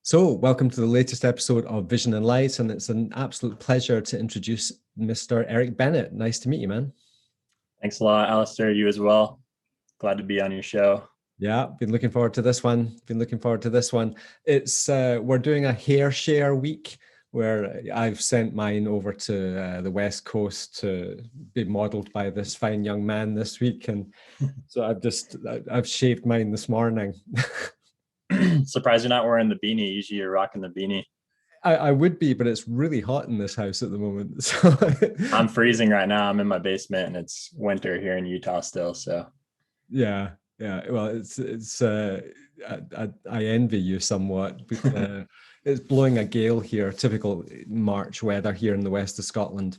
So, welcome to the latest episode of Vision and Light, and it's an absolute pleasure to introduce Mr. Eric Bennett. Nice to meet you, man. Thanks a lot, Alistair. You as well. Glad to be on your show. Yeah, been looking forward to this one. It's we're doing a hair share week where I've sent mine over to the West Coast to be modeled by this fine young man this week, and so I've shaved mine this morning. Surprised you're not wearing the beanie. Usually you're rocking the beanie. I would be, but it's really hot in this house at the moment. So I'm freezing right now. I'm in my basement and it's winter here in Utah still. So yeah. Well, I envy you somewhat. But, it's blowing a gale here, typical March weather here in the west of Scotland.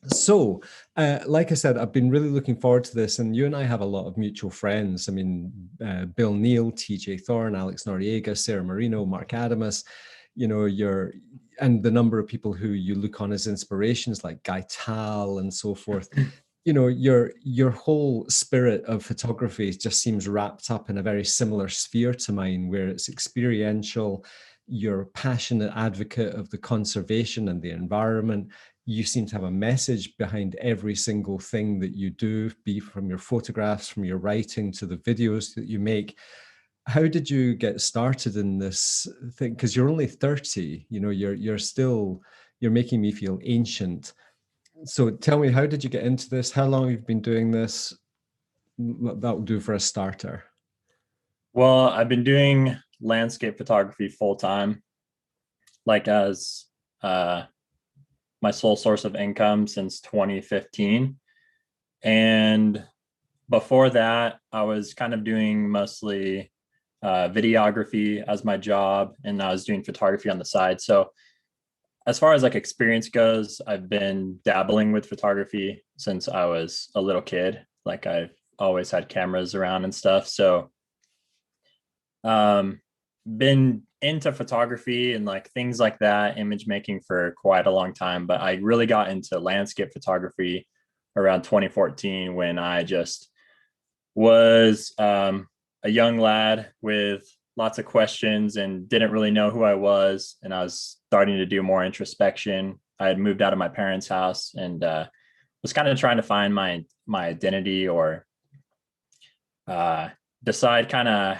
So, like I said, I've been really looking forward to this, and you and I have a lot of mutual friends. I mean, Bill Neal, TJ Thorne, Alex Noriega, Sarah Marino, Mark Adamus, and the number of people who you look on as inspirations like Guy Tal and so forth. Your whole spirit of photography just seems wrapped up in a very similar sphere to mine, where it's experiential. You're a passionate advocate of the conservation and the environment. You seem to have a message behind every single thing that you do, be from your photographs, from your writing to the videos that you make. How did you get started in this thing? Because you're only 30, you're making me feel ancient. So tell me, how did you get into this? How long have you been doing this? That will do for a starter. Well, I've been doing landscape photography full time, like as my sole source of income since 2015. And before that, I was kind of doing mostly videography as my job, and I was doing photography on the side. So as far as like experience goes, I've been dabbling with photography since I was a little kid. Like I've always had cameras around and stuff. So been into photography and like things like that, image making for quite a long time. But I really got into landscape photography around 2014 when I just was a young lad with lots of questions and didn't really know who I was. And I was starting to do more introspection. I had moved out of my parents' house and was kind of trying to find my identity, or decide kind of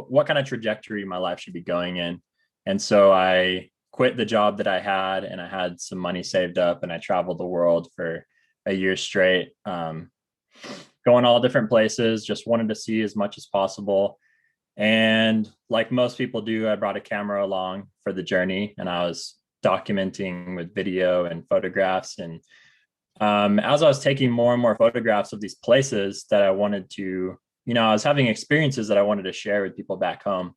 what kind of trajectory my life should be going in. And so I quit the job that I had, and I had some money saved up, and I traveled the world for a year straight, going all different places, just wanted to see as much as possible. And like most people do, I brought a camera along for the journey, and I was documenting with video and photographs. And as I was taking more and more photographs of these places that I wanted to, I was having experiences that I wanted to share with people back home,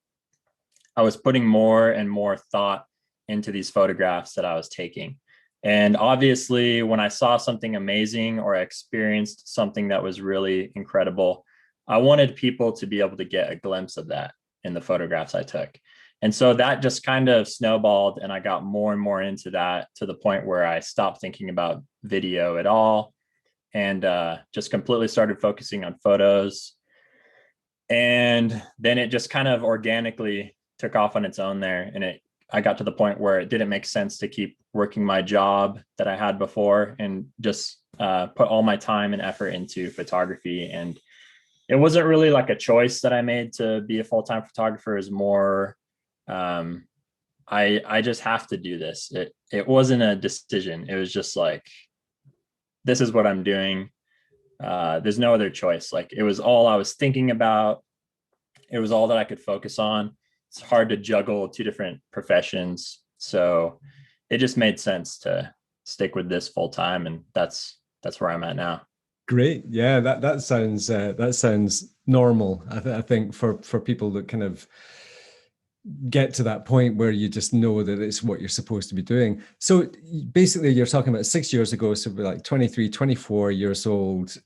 I was putting more and more thought into these photographs that I was taking. And obviously, when I saw something amazing or I experienced something that was really incredible, I wanted people to be able to get a glimpse of that in the photographs I took. And so that just kind of snowballed, and I got more and more into that, to the point where I stopped thinking about video at all and just completely started focusing on photos. And then it just kind of organically took off on its own there. And I got to the point where it didn't make sense to keep working my job that I had before and just put all my time and effort into photography. And it wasn't really like a choice that I made to be a full-time photographer. Is more, I just have to do this. It wasn't a decision. It was just like, this is what I'm doing. There's no other choice. Like, it was all I was thinking about. It was all that I could focus on. It's hard to juggle two different professions. So it just made sense to stick with this full time. And that's where I'm at now. Great. Yeah, that sounds normal. I think for people that kind of get to that point where you just know that it's what you're supposed to be doing. So basically you're talking about 6 years ago, so we're like 23, 24 years old,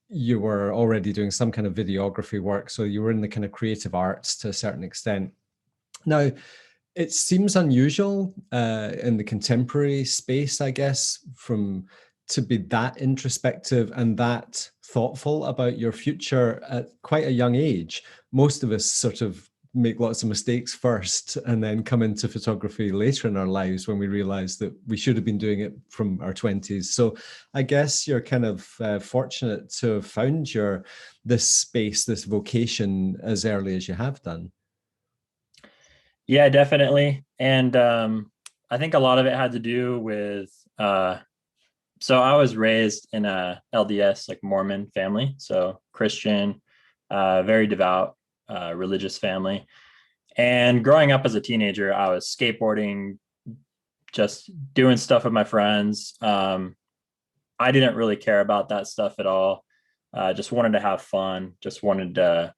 you were already doing some kind of videography work. So you were in the kind of creative arts to a certain extent. Now, it seems unusual in the contemporary space, I guess, from to be that introspective and that thoughtful about your future at quite a young age. Most of us sort of make lots of mistakes first and then come into photography later in our lives when we realize that we should have been doing it from our 20s. So I guess you're kind of fortunate to have found this space, this vocation as early as you have done. Yeah, definitely. And I think a lot of it had to do with so I was raised in a LDS, like Mormon family, so Christian, very devout, religious family. And growing up as a teenager, I was skateboarding, just doing stuff with my friends. I didn't really care about that stuff at all. Just wanted to have fun, just wanted to,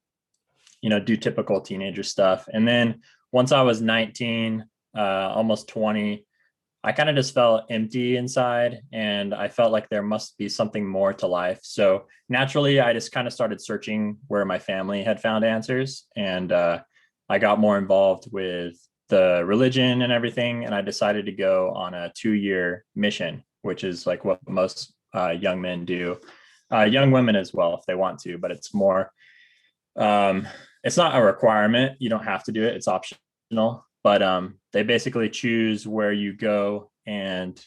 do typical teenager stuff. And then once I was 19, almost 20, I kind of just felt empty inside, and I felt like there must be something more to life. So naturally, I just kind of started searching where my family had found answers. And I got more involved with the religion and everything. And I decided to go on a 2-year mission, which is like what most young men do, young women as well, if they want to, but it's more, it's not a requirement. You don't have to do it. It's optional. But they basically choose where you go and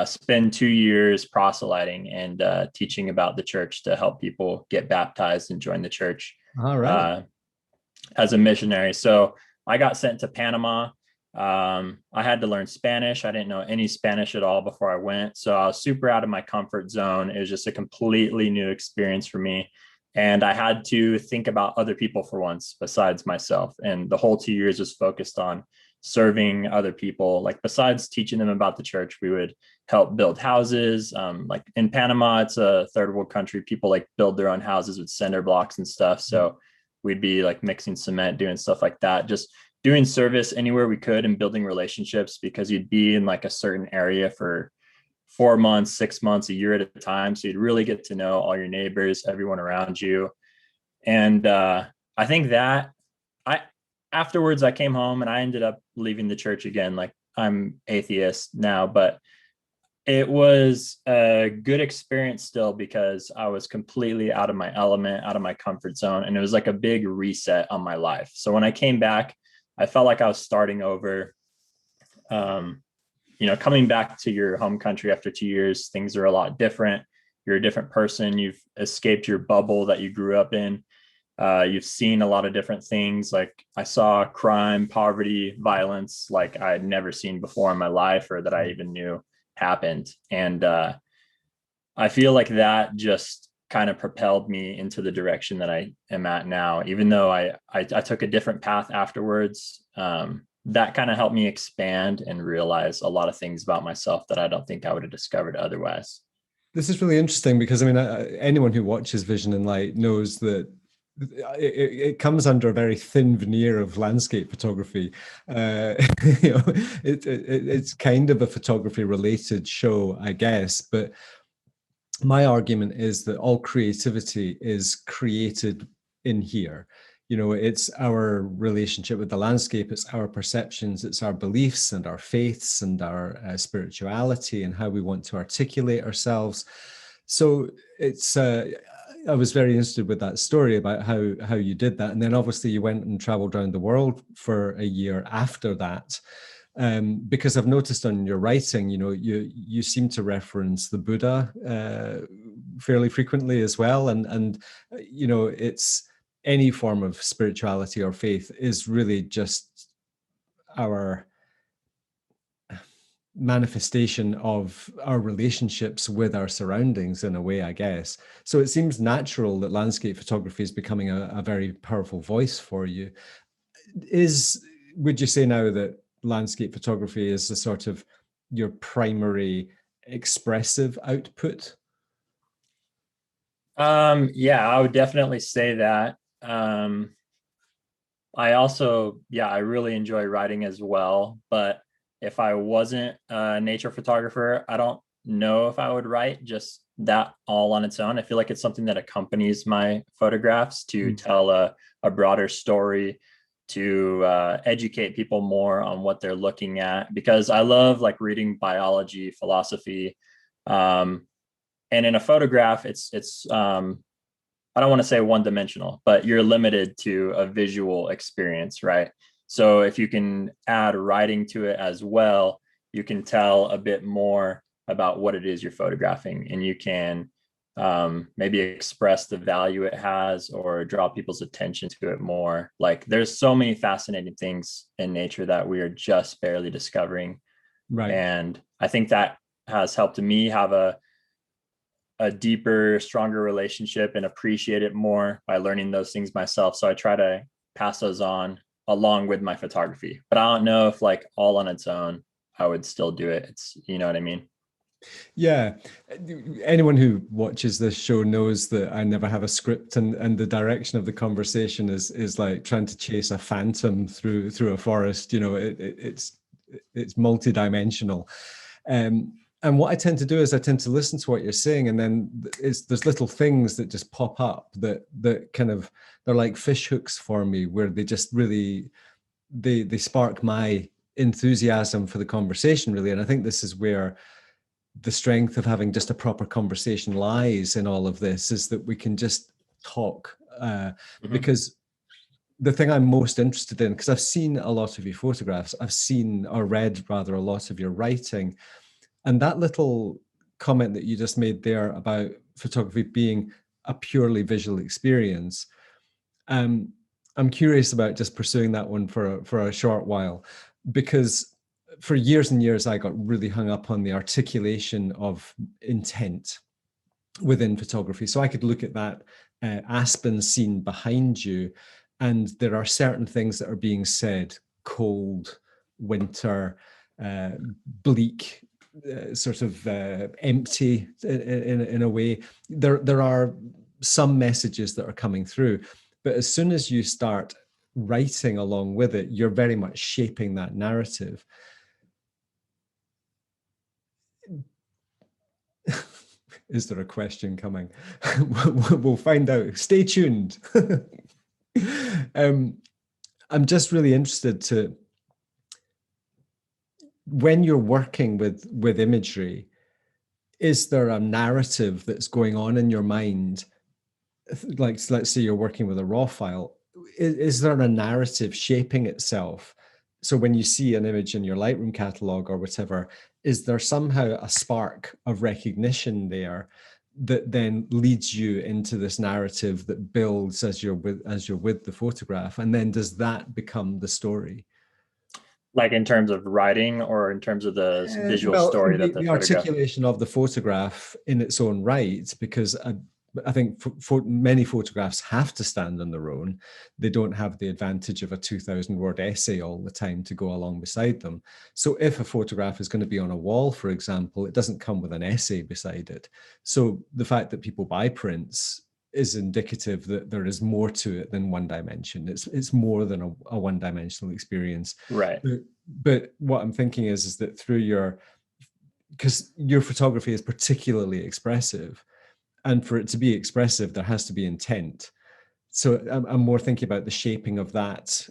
spend 2 years proselyting and teaching about the church to help people get baptized and join the church. All right. As a missionary. So I got sent to Panama. I had to learn Spanish. I didn't know any Spanish at all before I went. So I was super out of my comfort zone. It was just a completely new experience for me. And I had to think about other people for once besides myself. And the whole 2 years was focused on serving other people. Like besides teaching them about the church, we would help build houses. Like in Panama, it's a third world country. People like build their own houses with cinder blocks and stuff. So we'd be like mixing cement, doing stuff like that, just doing service anywhere we could and building relationships, because you'd be in like a certain area for 4 months, 6 months, a year at a time. So you'd really get to know all your neighbors, everyone around you. And I think that afterwards I came home and I ended up leaving the church again. Like I'm atheist now, but it was a good experience still, because I was completely out of my element, out of my comfort zone. And it was like a big reset on my life. So when I came back, I felt like I was starting over. Coming back to your home country after 2 years, things are a lot different. You're a different person. You've escaped your bubble that you grew up in. You've seen a lot of different things. Like I saw crime, poverty, violence, like I had never seen before in my life, or that I even knew happened. And I feel like that just kind of propelled me into the direction that I am at now. Even though I took a different path afterwards, that kind of helped me expand and realize a lot of things about myself that I don't think I would have discovered otherwise. This is really interesting because, I mean, anyone who watches Vision and Light knows that it comes under a very thin veneer of landscape photography. It's kind of a photography related show, I guess. But my argument is that all creativity is created in here. It's our relationship with the landscape, it's our perceptions, it's our beliefs and our faiths and our spirituality and how we want to articulate ourselves. So I was very interested with that story about how you did that. And then obviously you went and traveled around the world for a year after that. Because I've noticed on your writing, you seem to reference the Buddha fairly frequently as well. And it's any form of spirituality or faith is really just our manifestation of our relationships with our surroundings in a way, I guess. So it seems natural that landscape photography is becoming a very powerful voice for you. Would you say now that landscape photography is the sort of your primary expressive output? Yeah, I would definitely say that. I also, I really enjoy writing as well, but if I wasn't a nature photographer, I don't know if I would write just that all on its own. I feel like it's something that accompanies my photographs to tell a broader story, to educate people more on what they're looking at, because I love like reading biology, philosophy, And in a photograph, it's I don't want to say one dimensional, but you're limited to a visual experience, right? So if you can add writing to it as well, you can tell a bit more about what it is you're photographing, and you can maybe express the value it has or draw people's attention to it more. Like there's so many fascinating things in nature that we are just barely discovering. Right. And I think that has helped me have a deeper, stronger relationship and appreciate it more by learning those things myself. So I try to pass those on along with my photography. But I don't know if like all on its own, I would still do it. It's, you know what I mean? Yeah. Anyone who watches this show knows that I never have a script, and the direction of the conversation is like trying to chase a phantom through a forest. You know, it's multidimensional. And what I tend to do is I tend to listen to what you're saying, and then there's little things that just pop up that kind of, they're like fish hooks for me, where they just really they spark my enthusiasm for the conversation, really. And I think this is where the strength of having just a proper conversation lies in all of this, is that we can just talk. Because the thing I'm most interested in, because I've seen a lot of your photographs, I've seen or read rather a lot of your writing, and that little comment that you just made there about photography being a purely visual experience, I'm curious about just pursuing that one for a short while, because for years and years I got really hung up on the articulation of intent within photography. So I could look at that aspen scene behind you, and there are certain things that are being said: cold, winter, bleak, sort of empty in a way. There are some messages that are coming through, but as soon as you start writing along with it, you're very much shaping that narrative. Is there a question coming? We'll find out. Stay tuned. I'm just really interested to, when you're working with imagery, is there a narrative that's going on in your mind? Like, let's say you're working with a raw file. Is there a narrative shaping itself? So when you see an image in your Lightroom catalog or whatever, is there somehow a spark of recognition there that then leads you into this narrative that builds as you're with the photograph? And then does that become the story? Like in terms of writing or in terms of the visual Well, story that the the photograph. articulation of the photograph in its own right, because I think many photographs have to stand on their own. They don't have the advantage of a 2,000-word essay all the time to go along beside them. So if a photograph is going to be on a wall, for example, it doesn't come with an essay beside it. So the fact that people buy prints is indicative that there is more to it than one dimension. It's more than a one-dimensional experience. Right. But what I'm thinking is that through because your photography is particularly expressive, and for it to be expressive, there has to be intent. So I'm more thinking about the shaping of that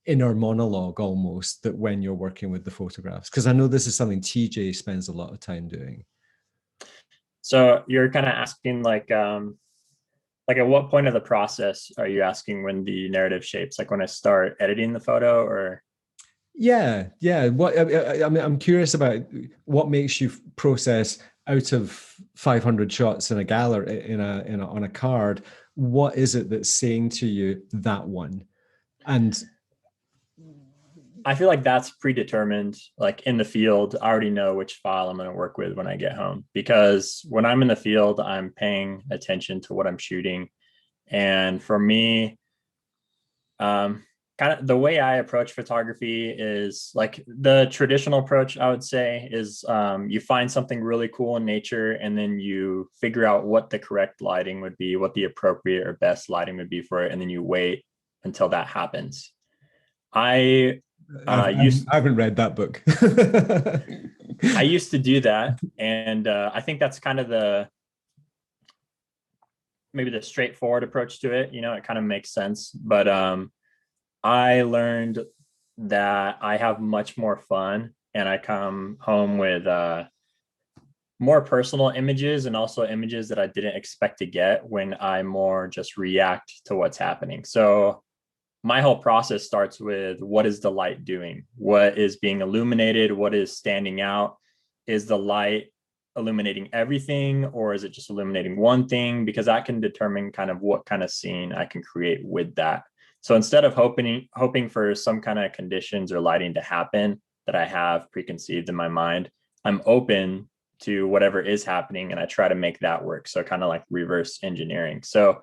inner monologue almost, that when you're working with the photographs, because I know this is something TJ spends a lot of time doing. So you're kind of asking like at what point of the process are you asking when the narrative shapes? Like when I start editing the photo, or? Yeah. What I mean, I'm curious about what makes you process out of 500 shots in a gallery, on a card. What is it that's saying to you that one? And I feel like that's predetermined. Like in the field, I already know which file I'm going to work with when I get home, because when I'm in the field, I'm paying attention to what I'm shooting. And for me, kind of the way I approach photography is like the traditional approach, I would say, is you find something really cool in nature, and then you figure out what the correct lighting would be, what the appropriate or best lighting would be for it, and then you wait until that happens. I I haven't read that book. I used to do that, and I think that's kind of maybe the straightforward approach to it. You know, it kind of makes sense, but I learned that I have much more fun and I come home with more personal images and also images that I didn't expect to get when I more just react to what's happening. So my whole process starts with, what is the light doing? What is being illuminated? What is standing out? Is the light illuminating everything, or is it just illuminating one thing? Because that can determine kind of what kind of scene I can create with that. So instead of hoping for some kind of conditions or lighting to happen that I have preconceived in my mind, I'm open to whatever is happening and I try to make that work. So kind of like reverse engineering. So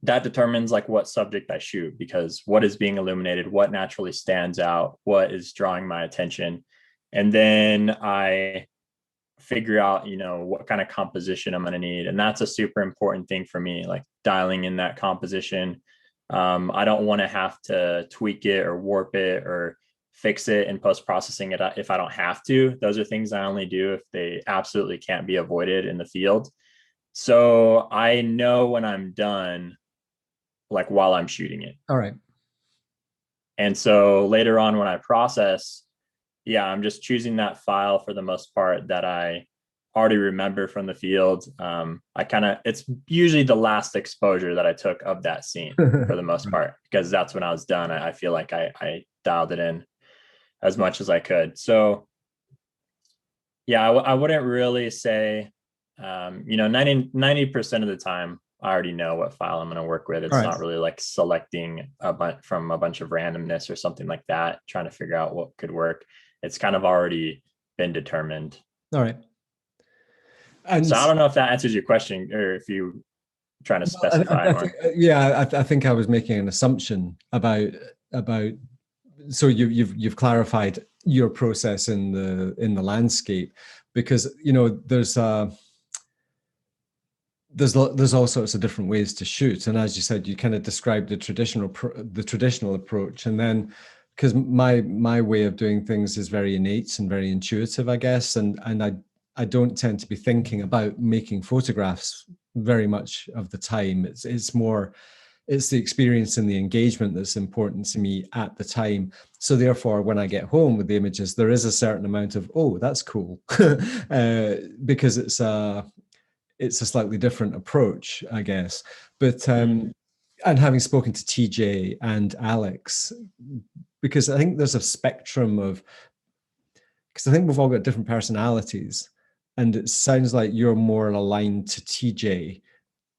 that determines like what subject I shoot, because what is being illuminated, what naturally stands out, what is drawing my attention. And then I figure out, what kind of composition I'm going to need. And that's a super important thing for me, like dialing in that composition. I don't want to have to tweak it or warp it or fix it in post-processing it if I don't have to. Those are things I only do if they absolutely can't be avoided in the field. So I know when I'm done, like while I'm shooting it. All right. And so later on when I process, I'm just choosing that file for the most part that I already remember from the field. It's usually the last exposure that I took of that scene for the most part, because that's when I was done. I feel like I dialed it in as much as I could. So I wouldn't really say, 90% of the time, I already know what file I'm going to work with. It's not really like selecting from a bunch of randomness or something like that, trying to figure out what could work. It's kind of already been determined. All right. And so I don't know if that answers your question, or if you trying to specify more. I think I was making an assumption about so you've clarified your process in the landscape, because there's all sorts of different ways to shoot, and as you said, you kind of described the traditional approach, and then because my way of doing things is very innate and very intuitive, I guess, and I don't tend to be thinking about making photographs very much of the time. It's the experience and the engagement that's important to me at the time. So therefore, when I get home with the images, there is a certain amount of, oh, that's cool, because it's a slightly different approach, I guess. But and having spoken to TJ and Alex, because I think there's a spectrum because I think we've all got different personalities, and it sounds like you're more aligned to TJ.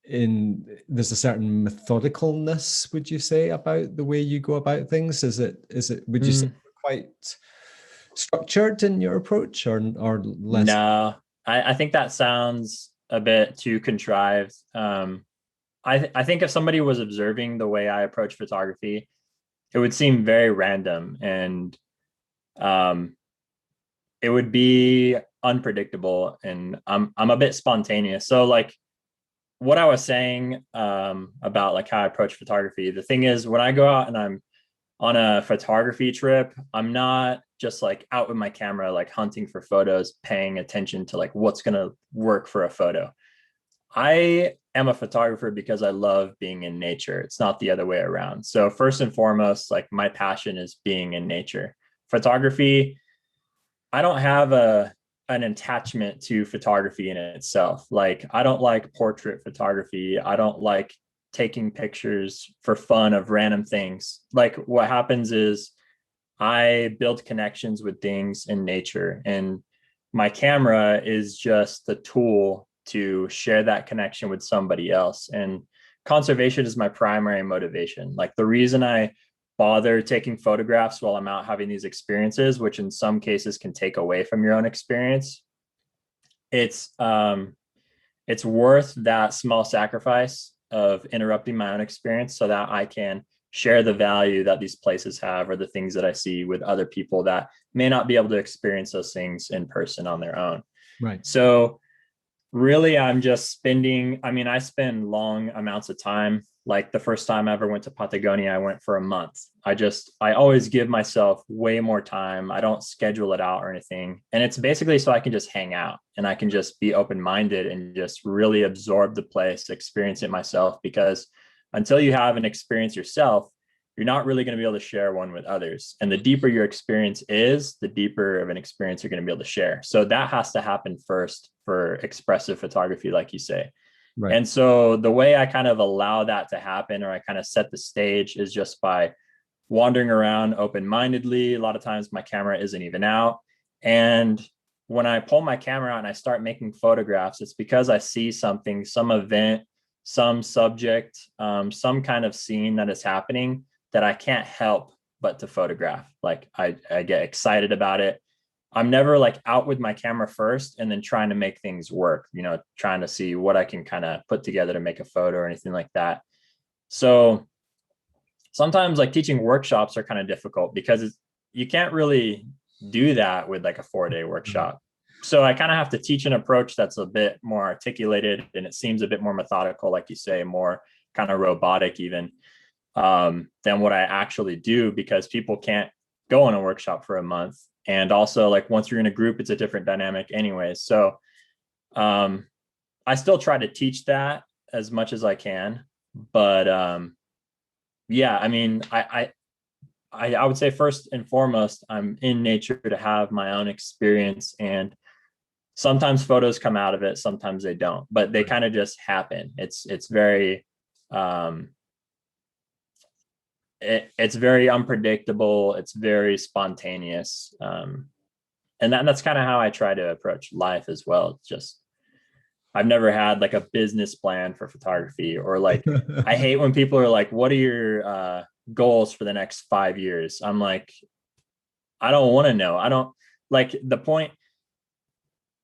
There's a certain methodicalness, would you say, about the way you go about things? Would you say quite structured in your approach, or less? No, I think that sounds a bit too contrived. I think if somebody was observing the way I approach photography, it would seem very random, and it would be unpredictable, and I'm a bit spontaneous. So like what I was saying about like how I approach photography, the thing is, when I go out and I'm on a photography trip, I'm not just like out with my camera, like hunting for photos, paying attention to like what's going to work for a photo. I am a photographer because I love being in nature. It's not the other way around. So first and foremost, like my passion is being in nature. Photography, I don't have an attachment to photography in itself. Like I don't like portrait photography. I don't like taking pictures for fun of random things. Like what happens is I build connections with things in nature, and my camera is just the tool to share that connection with somebody else. And conservation is my primary motivation. Like the reason I bother taking photographs while I'm out having these experiences, which in some cases can take away from your own experience, it's worth that small sacrifice of interrupting my own experience so that I can share the value that these places have, or the things that I see, with other people that may not be able to experience those things in person on their own. Right. So really, I spend long amounts of time. Like the first time I ever went to Patagonia, I went for a month. I always give myself way more time. I don't schedule it out or anything. And it's basically so I can just hang out and I can just be open-minded and just really absorb the place, experience it myself. Because until you have an experience yourself, you're not really going to be able to share one with others. And the deeper your experience is, the deeper of an experience you're going to be able to share. So that has to happen first for expressive photography, like you say. Right. And so the way I kind of allow that to happen, or I kind of set the stage, is just by wandering around open-mindedly. A lot of times my camera isn't even out. And when I pull my camera out and I start making photographs, it's because I see something, some event, some subject, some kind of scene that is happening that I can't help but to photograph. Like I get excited about it. I'm never like out with my camera first and then trying to make things work, you know, trying to see what I can kind of put together to make a photo or anything like that. So sometimes like teaching workshops are kind of difficult because you can't really do that with like a 4-day workshop. So I kind of have to teach an approach that's a bit more articulated, and it seems a bit more methodical, like you say, more kind of robotic even, than what I actually do, because people can't go on a workshop for a month. And also, like, once you're in a group, it's a different dynamic anyways. So I still try to teach that as much as I can. But yeah, I mean, I would say first and foremost, I'm in nature to have my own experience, and sometimes photos come out of it, sometimes they don't, but they kind of just happen. It's very it's very unpredictable. It's very spontaneous. And that's kind of how I try to approach life as well. It's just, I've never had like a business plan for photography, or like, I hate when people are like, what are your goals for the next 5 years? I'm like, I don't want to know. I don't like the point.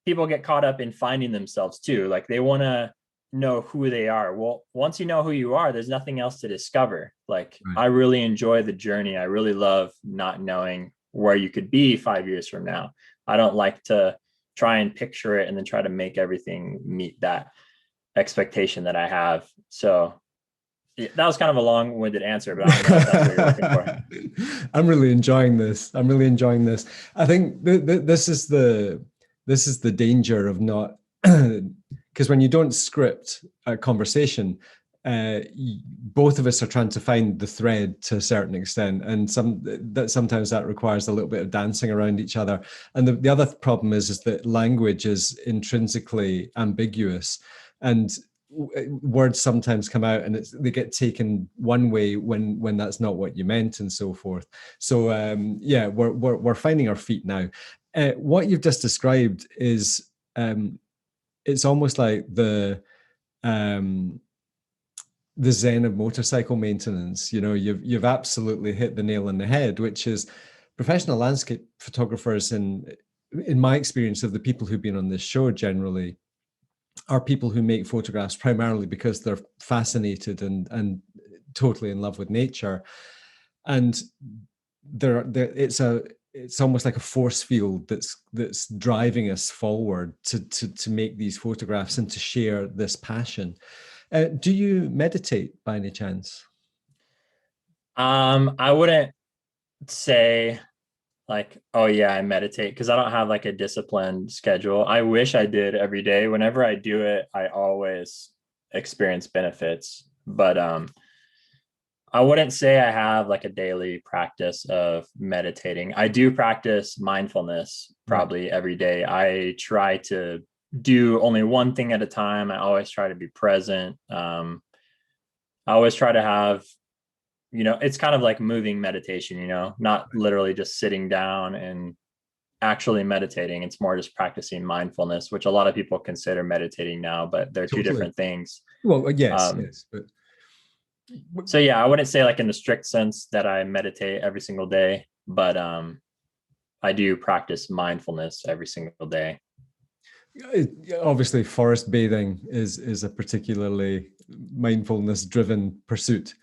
People get caught up in finding themselves too. Like they want to know who they are. Well, once you know who you are, there's nothing else to discover. Like I really enjoy the journey. I really love not knowing where you could be 5 years from now. I don't like to try and picture it and then try to make everything meet that expectation that I have. So that was kind of a long-winded answer, but I don't know if that's what you're looking for. I'm really enjoying this. I'm really enjoying this. I think this is the danger of not, because when you don't script a conversation, both of us are trying to find the thread to a certain extent, and sometimes that requires a little bit of dancing around each other. And the other problem is that language is intrinsically ambiguous, and words sometimes come out and they get taken one way when that's not what you meant, and so forth. So yeah, we're finding our feet now. What you've just described is it's almost like the zen of motorcycle maintenance. You know, you've absolutely hit the nail on the head, which is professional landscape photographers, and in my experience of the people who've been on this show generally, are people who make photographs primarily because they're fascinated and totally in love with nature. And it's almost like a force field that's driving us forward to make these photographs and to share this passion. Do you meditate by any chance? I wouldn't say like, oh yeah, I meditate, because I don't have like a disciplined schedule. I wish I did every day. Whenever I do it, I always experience benefits. But I wouldn't say I have like a daily practice of meditating. I do practice mindfulness probably every day. I try to do only one thing at a time. I always try to be present. I always try to have, you know, it's kind of like moving meditation, you know, not literally just sitting down and actually meditating. It's more just practicing mindfulness, which a lot of people consider meditating now, but they're two different things. Well, yes, but so yeah, I wouldn't say like in the strict sense that I meditate every single day, but I do practice mindfulness every single day. Obviously, forest bathing is a particularly mindfulness driven pursuit,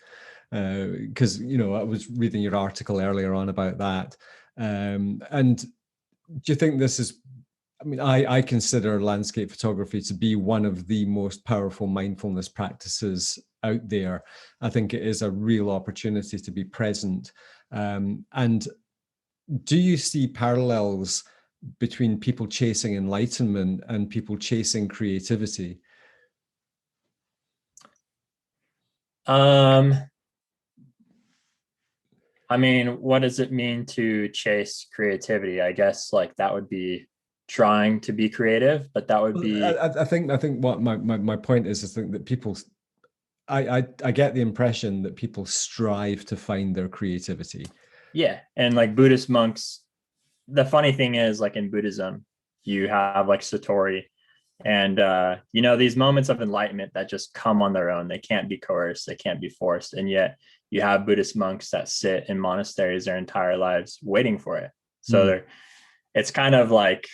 because you know, I was reading your article earlier on about that, and do you think this is, I mean, I consider landscape photography to be one of the most powerful mindfulness practices out there. I think it is a real opportunity to be present. And do you see parallels between people chasing enlightenment and people chasing creativity? Um, I mean, what does it mean to chase creativity? I guess like that would be trying to be creative, but that would be, I think what my point is think that people, I get the impression that people strive to find their creativity. yeah. And like Buddhist monks, the funny thing is like in Buddhism, you have like Satori and, these moments of enlightenment that just come on their own. They can't be coerced, they can't be forced. And yet you have Buddhist monks that sit in monasteries their entire lives waiting for it. So it's kind of like,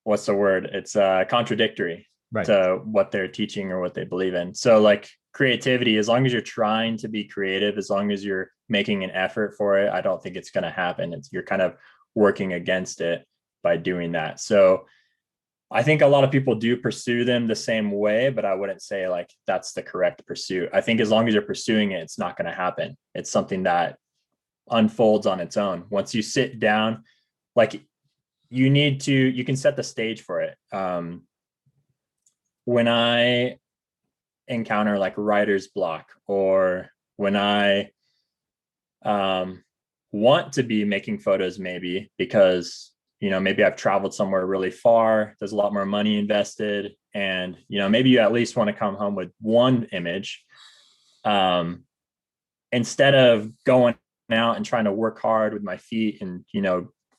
what's the word? It's contradictory Right. to what they're teaching or what they believe in. So like creativity, as long as you're trying to be creative, as long as you're making an effort for it, I don't think it's going to happen. You're kind of working against it by doing that. So I think a lot of people do pursue them the same way, but I wouldn't say like that's the correct pursuit. I think as long as you're pursuing it, it's not going to happen. It's something that unfolds on its own. Once you sit down, like you can set the stage for it. When I encounter like writer's block, or when I want to be making photos, maybe because, maybe I've traveled somewhere really far, there's a lot more money invested, and, maybe you at least want to come home with one image. Instead of going out and trying to work hard with my feet and,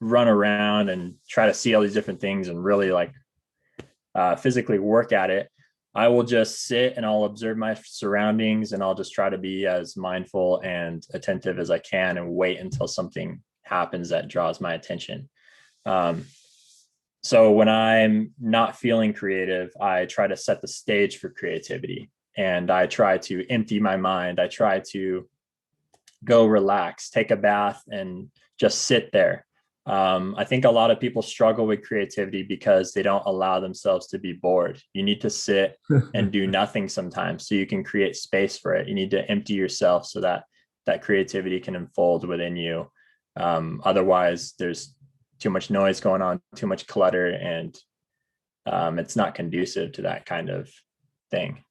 run around and try to see all these different things and really like physically work at it, I will just sit and I'll observe my surroundings, and I'll just try to be as mindful and attentive as I can and wait until something happens that draws my attention. So when I'm not feeling creative, I try to set the stage for creativity, and I try to empty my mind. I try to go relax, take a bath, and just sit there. I think a lot of people struggle with creativity because they don't allow themselves to be bored. You need to sit and do nothing sometimes so you can create space for it. You need to empty yourself so that creativity can unfold within you. Otherwise, there's too much noise going on, too much clutter, and it's not conducive to that kind of thing.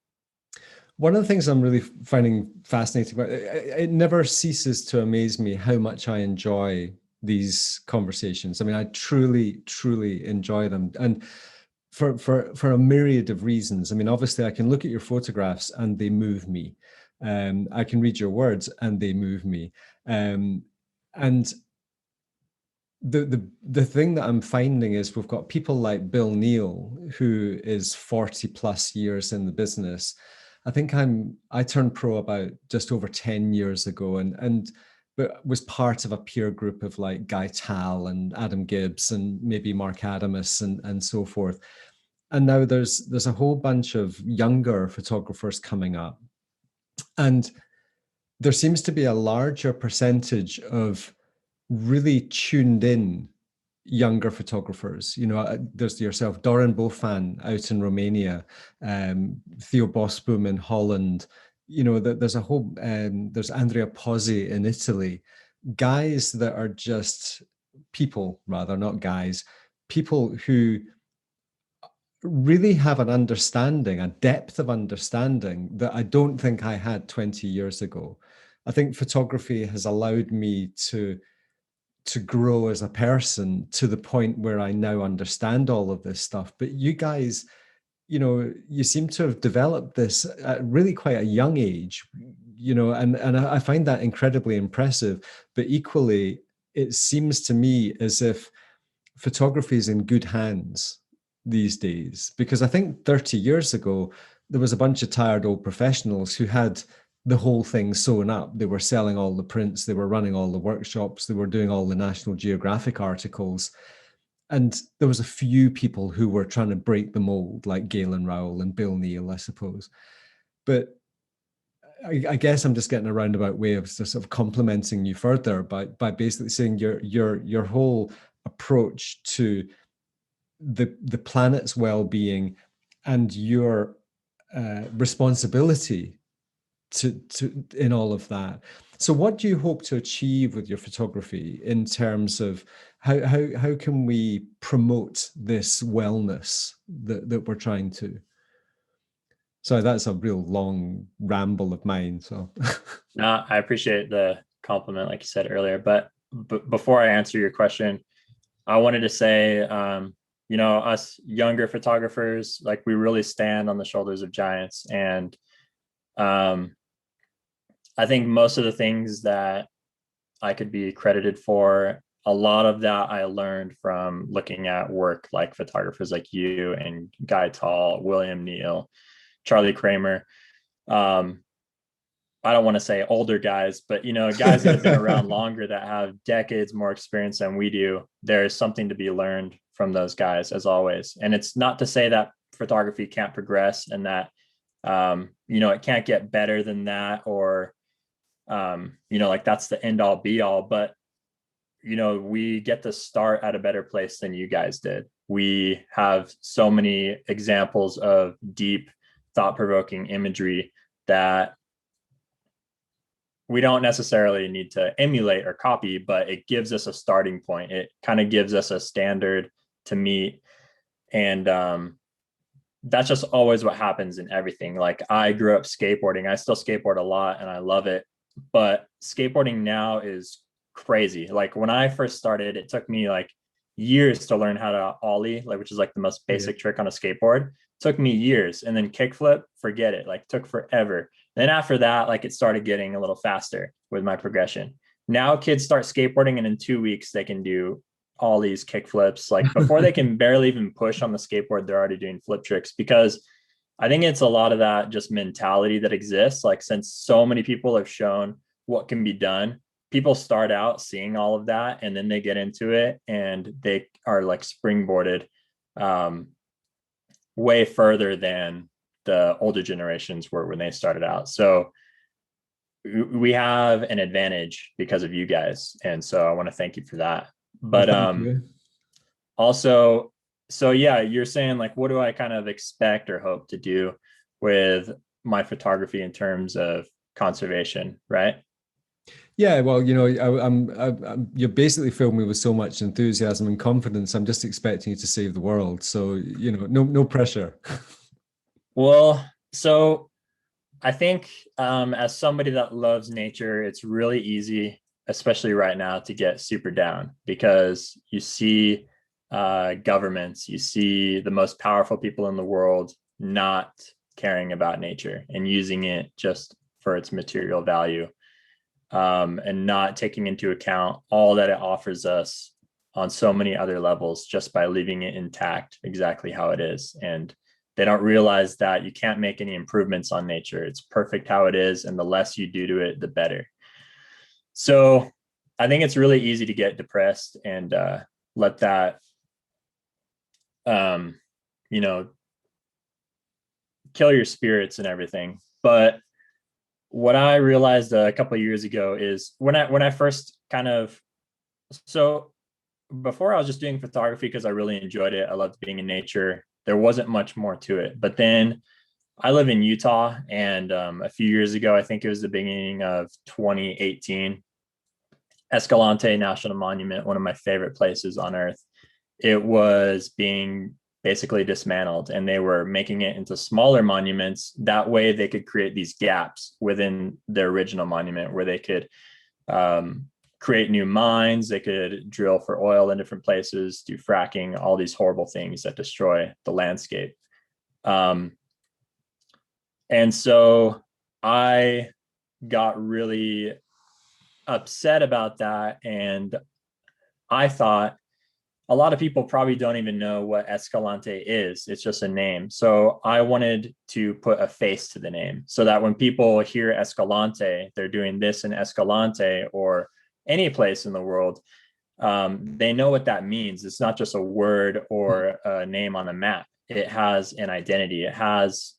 One of the things I'm really finding fascinating about it never ceases to amaze me how much I enjoy these conversations. I mean, I truly, truly enjoy them, and for a myriad of reasons. I mean, obviously, I can look at your photographs and they move me. I can read your words and they move me. And the thing that I'm finding is we've got people like Bill Neal, who is 40 plus years in the business. I think I turned pro about just over 10 years ago, but was part of a peer group of like Guy Tal and Adam Gibbs and maybe Mark Adamus and so forth. And now there's a whole bunch of younger photographers coming up. And there seems to be a larger percentage of really tuned in younger photographers. There's yourself, Doran Bofan out in Romania, Theo Bosboom in Holland. There's a whole, there's Andrea Pozzi in Italy, guys that are just people, rather, not guys, people who really have an understanding, a depth of understanding that I don't think I had 20 years ago. I think photography has allowed me to grow as a person to the point where I now understand all of this stuff. But you guys, you seem to have developed this at really quite a young age, and I find that incredibly impressive. But equally, it seems to me as if photography is in good hands these days, because I think 30 years ago, there was a bunch of tired old professionals who had the whole thing sewn up. They were selling all the prints, they were running all the workshops, they were doing all the National Geographic articles. And there was a few people who were trying to break the mold, like Galen Rowell and Bill Neal, I suppose. But I guess I'm just getting a roundabout way of sort of complimenting you further by basically saying your whole approach to the planet's well-being and your responsibility to in all of that. So what do you hope to achieve with your photography in terms of how can we promote this wellness that we're trying to? Sorry, that's a real long ramble of mine. So No, I appreciate the compliment, like you said earlier. But before I answer your question, I wanted to say, us younger photographers, like we really stand on the shoulders of giants. And um, I think most of the things that I could be credited for, a lot of that I learned from looking at work like photographers like you and Guy Tall, William Neal, Charlie Kramer. Um, I don't want to say older guys, but guys that have been around longer that have decades more experience than we do. There's something to be learned from those guys, as always. And it's not to say that photography can't progress and that it can't get better than that, or like that's the end all be all. But we get to start at a better place than you guys did. We have so many examples of deep, thought-provoking imagery that we don't necessarily need to emulate or copy, but it gives us a starting point. It kind of gives us a standard to meet. And that's just always what happens in everything. Like I grew up skateboarding. I still skateboard a lot and I love it. But skateboarding now is crazy. Like when I first started, it took me like years to learn how to ollie, like which is like the most basic trick on a skateboard. It took me years. And then kickflip, forget it. Like took forever. Then after that, like it started getting a little faster with my progression. Now kids start skateboarding and in 2 weeks they can do all these kick flips. Like before they can barely even push on the skateboard, they're already doing flip tricks, because I think it's a lot of that just mentality that exists. Like since so many people have shown what can be done, people start out seeing all of that and then they get into it and they are like springboarded way further than the older generations were when they started out. So we have an advantage because of you guys. And so I want to thank you for that. But also, so yeah, you're saying like, what do I kind of expect or hope to do with my photography in terms of conservation, right? Yeah, well, you're basically filled me with so much enthusiasm and confidence. I'm just expecting you to save the world. So, no pressure. Well, so I think as somebody that loves nature, it's really easy, especially right now, to get super down because you see governments, you see the most powerful people in the world not caring about nature and using it just for its material value, and not taking into account all that it offers us on so many other levels just by leaving it intact exactly how it is. And they don't realize that you can't make any improvements on nature. It's perfect how it is. And the less you do to it, the better. So I think it's really easy to get depressed and let that, kill your spirits and everything. But what I realized a couple of years ago is when I first so before I was just doing photography because I really enjoyed it. I loved being in nature. There wasn't much more to it. But then I live in Utah, and a few years ago, I think it was the beginning of 2018, Escalante National Monument, one of my favorite places on earth, it was being basically dismantled, and they were making it into smaller monuments. That way they could create these gaps within the original monument where they could create new mines. They could drill for oil in different places, do fracking, all these horrible things that destroy the landscape. And so I got really upset about that. And I thought a lot of people probably don't even know what Escalante is. It's just a name. So I wanted to put a face to the name so that when people hear Escalante, they're doing this in Escalante or any place in the world, they know what that means. It's not just a word or a name on a map. It has an identity. It has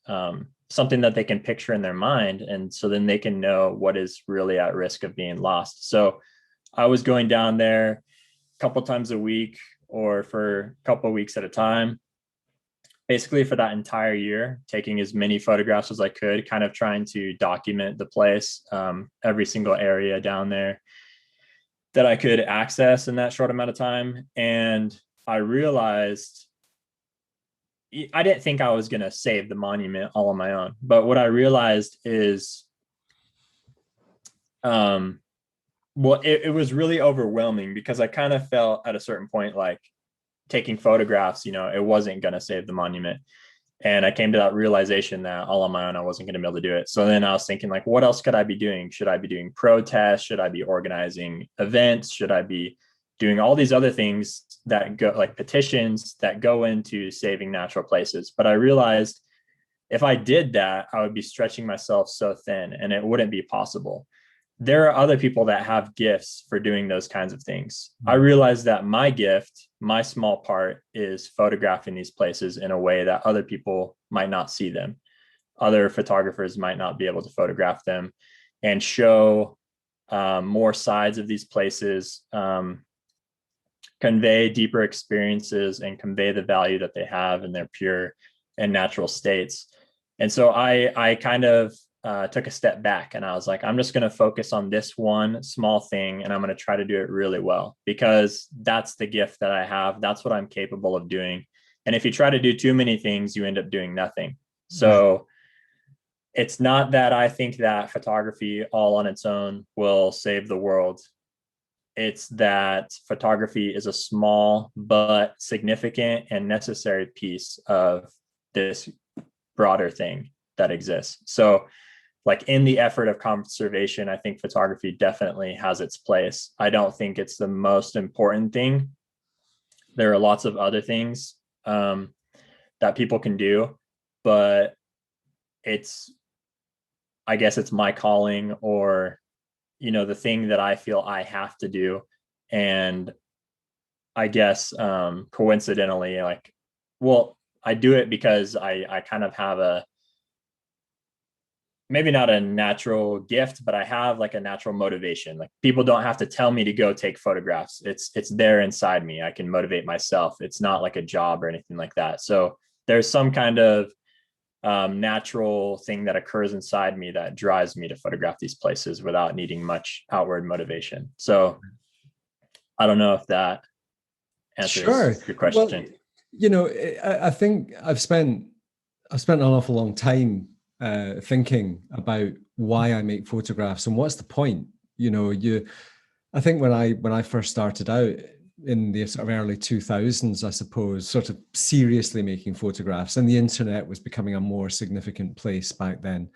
something that they can picture in their mind. And so then they can know what is really at risk of being lost. So I was going down there a couple times a week or for a couple of weeks at a time, basically for that entire year, taking as many photographs as I could, kind of trying to document the place, every single area down there that I could access in that short amount of time. And I realized I didn't think I was going to save the monument all on my own. But what I realized is, well, it was really overwhelming because I kind of felt at a certain point like taking photographs, it wasn't going to save the monument. And I came to that realization that all on my own, I wasn't going to be able to do it. So then I was thinking, like, what else could I be doing? Should I be doing protests? Should I be organizing events? Should I be doing all these other things that go, like petitions that go into saving natural places? But I realized if I did that, I would be stretching myself so thin and it wouldn't be possible. There are other people that have gifts for doing those kinds of things. I realized that my gift, my small part, is photographing these places in a way that other people might not see them. Other photographers might not be able to photograph them and show more sides of these places, convey deeper experiences, and convey the value that they have in their pure and natural states. And so I kind of took a step back and I was like, I'm just going to focus on this one small thing and I'm going to try to do it really well, because that's the gift that I have. That's what I'm capable of doing. And if you try to do too many things, you end up doing nothing. So it's not that I think that photography all on its own will save the world. It's that photography is a small but significant and necessary piece of this broader thing that exists. So like in the effort of conservation, I think photography definitely has its place. I don't think it's the most important thing. There are lots of other things that people can do, but I guess it's my calling, or, the thing that I feel I have to do. And I guess coincidentally, I do it because I kind of have maybe not a natural gift, but I have like a natural motivation. Like people don't have to tell me to go take photographs. It's there inside me. I can motivate myself. It's not like a job or anything like that. So there's some kind of natural thing that occurs inside me that drives me to photograph these places without needing much outward motivation. So I don't know if that answers your question. Well, I think I've spent an awful long time thinking about why I make photographs and what's the point. I think when I first started out in the sort of early 2000s, I suppose, sort of seriously making photographs, and the internet was becoming a more significant place back then.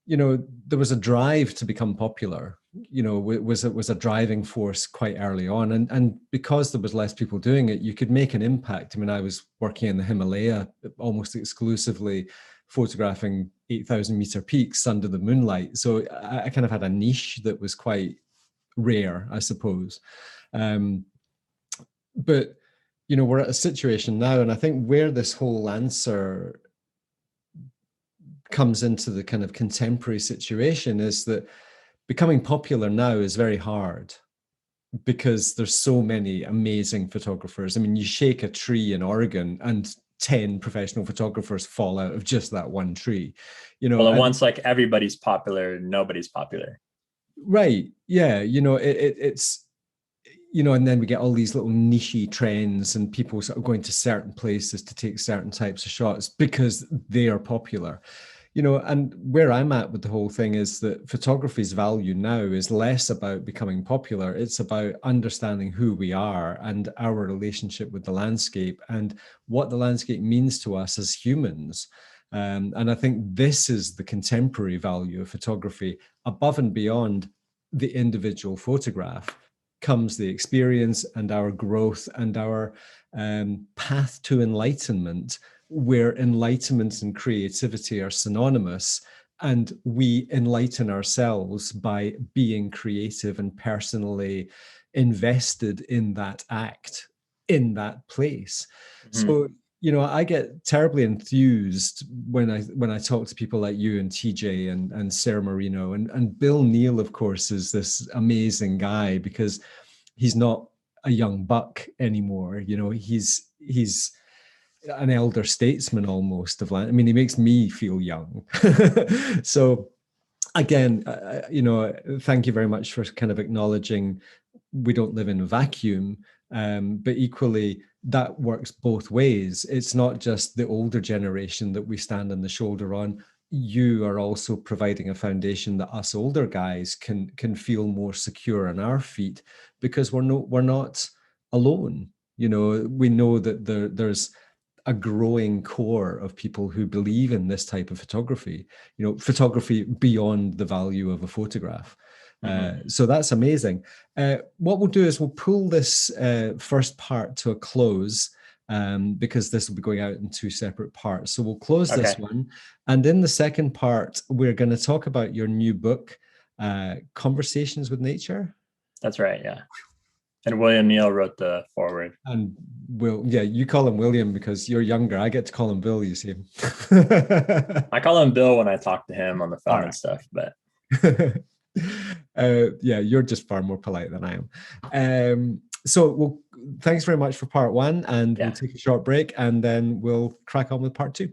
There was a drive to become popular. Was a driving force quite early on, and because there was less people doing it, you could make an impact. I mean, I was working in the Himalaya almost exclusively, photographing 8,000-meter peaks under the moonlight. So I kind of had a niche that was quite rare, I suppose. But we're at a situation now, and I think where this whole answer comes into the kind of contemporary situation is that becoming popular now is very hard because there's so many amazing photographers. I mean, you shake a tree in Oregon and 10 professional photographers fall out of just that one tree. Well, and once like everybody's popular, nobody's popular. Right. Yeah. It's and then we get all these little niche trends and people sort of going to certain places to take certain types of shots because they are popular. And where I'm at with the whole thing is that photography's value now is less about becoming popular. It's about understanding who we are and our relationship with the landscape and what the landscape means to us as humans. And I think this is the contemporary value of photography. Above and beyond the individual photograph comes the experience and our growth and our path to enlightenment, where enlightenment and creativity are synonymous, and we enlighten ourselves by being creative and personally invested in that act, in that place. Mm-hmm. So I get terribly enthused when I talk to people like you and TJ and Sarah Marino and Bill Neal, of course, is this amazing guy because he's not a young buck anymore. He's an elder statesman almost of land. I mean, he makes me feel young. So again, thank you very much for kind of acknowledging we don't live in a vacuum, but equally that works both ways. It's not just the older generation that we stand on the shoulder on. You are also providing a foundation that us older guys can feel more secure on our feet, because we're not alone. You know, we know that there's a growing core of people who believe in this type of photography, you know, photography beyond the value of a photograph. So that's amazing. What we'll do is we'll pull this first part to a close, because this will be going out in two separate parts. So we'll close this one. And in the second part, we're going to talk about your new book, Conversations with Nature. That's right. Yeah. And William Neal wrote the foreword. And yeah, you call him William because you're younger. I get to call him Bill, you see. I call him Bill when I talk to him on the phone and stuff, but yeah, you're just far more polite than I am. So thanks very much for part one, and we'll take a short break and then we'll crack on with part two.